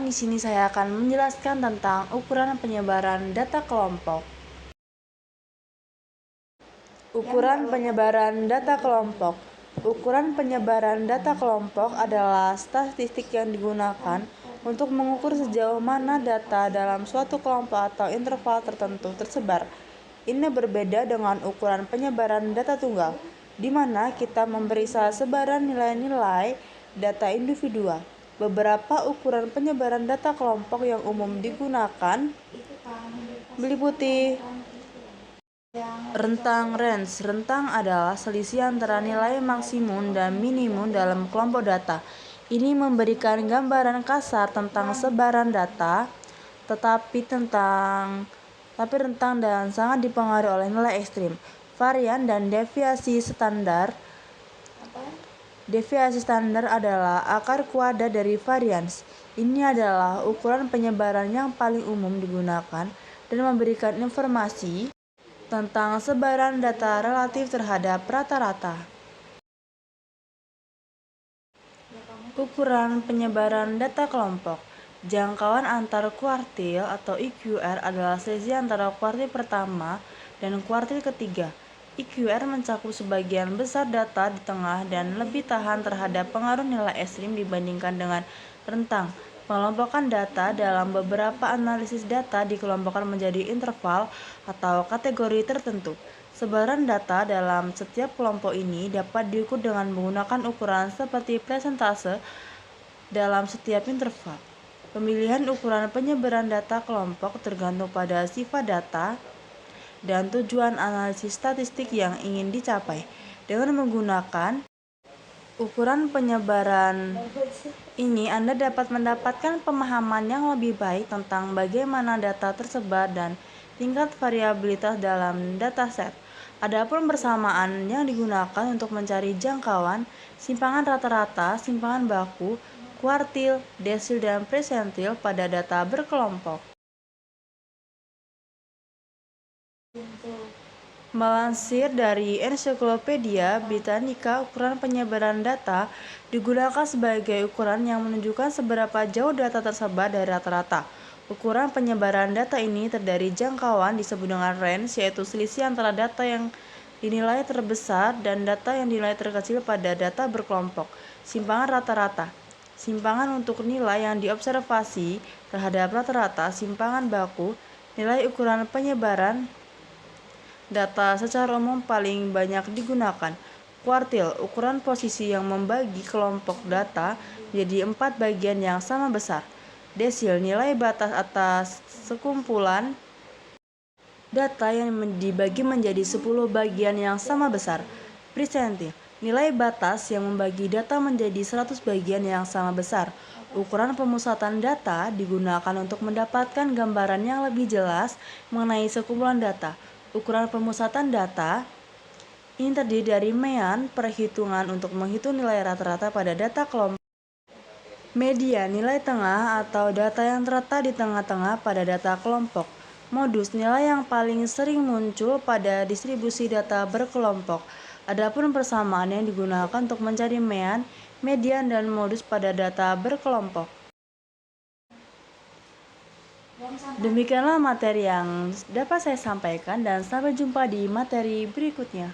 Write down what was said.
di sini saya akan menjelaskan tentang ukuran penyebaran data kelompok. Ukuran penyebaran data kelompok. Ukuran penyebaran data kelompok adalah statistik yang digunakan untuk mengukur sejauh mana data dalam suatu kelompok atau interval tertentu tersebar. Ini berbeda dengan ukuran penyebaran data tunggal, di mana kita memeriksa sebaran nilai-nilai data individual. Beberapa ukuran penyebaran data kelompok yang umum digunakan meliputi rentang range. Rentang adalah selisih antara nilai maksimum dan minimum dalam kelompok data. Ini memberikan gambaran kasar tentang sebaran data, tetapi rentang dan sangat dipengaruhi oleh nilai ekstrim, varian, dan deviasi standar. Deviasi standar adalah akar kuadrat dari varians. Ini adalah ukuran penyebaran yang paling umum digunakan dan memberikan informasi tentang sebaran data relatif terhadap rata-rata. Ukuran penyebaran data kelompok. Jangkauan antar kuartil atau IQR adalah selisih antara kuartil pertama dan kuartil ketiga. IQR mencakup sebagian besar data di tengah dan lebih tahan terhadap pengaruh nilai ekstrim dibandingkan dengan rentang. Pengelompokan data dalam beberapa analisis data dikelompokkan menjadi interval atau kategori tertentu. Sebaran data dalam setiap kelompok ini dapat diukur dengan menggunakan ukuran seperti persentase dalam setiap interval. Pemilihan ukuran penyebaran data kelompok tergantung pada sifat data dan tujuan analisis statistik yang ingin dicapai. Dengan menggunakan ukuran penyebaran ini, Anda dapat mendapatkan pemahaman yang lebih baik tentang bagaimana data tersebar dan tingkat variabilitas dalam dataset. Adapun persamaan yang digunakan untuk mencari jangkauan, simpangan rata-rata, simpangan baku, kuartil, desil, dan persentil pada data berkelompok. Melansir dari Ensiklopedia Britannica, ukuran penyebaran data digunakan sebagai ukuran yang menunjukkan seberapa jauh data tersebar dari rata-rata. Ukuran penyebaran data ini terdiri jangkauan disebut dengan range, yaitu selisih antara data yang dinilai terbesar dan data yang dinilai terkecil pada data berkelompok. Simpangan rata-rata. Simpangan untuk nilai yang diobservasi terhadap rata-rata simpangan baku. Nilai ukuran penyebaran data secara umum paling banyak digunakan. Kuartil, ukuran posisi yang membagi kelompok data menjadi 4 bagian yang sama besar. Desil, nilai batas atas sekumpulan data yang dibagi menjadi 10 bagian yang sama besar. Persentil, nilai batas yang membagi data menjadi 100 bagian yang sama besar. Ukuran pemusatan data digunakan untuk mendapatkan gambaran yang lebih jelas mengenai sekumpulan data. Ukuran pemusatan data ini terdiri dari mean, perhitungan untuk menghitung nilai rata-rata pada data kelompok. Median, nilai tengah atau data yang terletak di tengah-tengah pada data kelompok. Modus, nilai yang paling sering muncul pada distribusi data berkelompok. Adapun persamaan yang digunakan untuk mencari mean, median, dan modus pada data berkelompok. Demikianlah materi yang dapat saya sampaikan, dan sampai jumpa di materi berikutnya.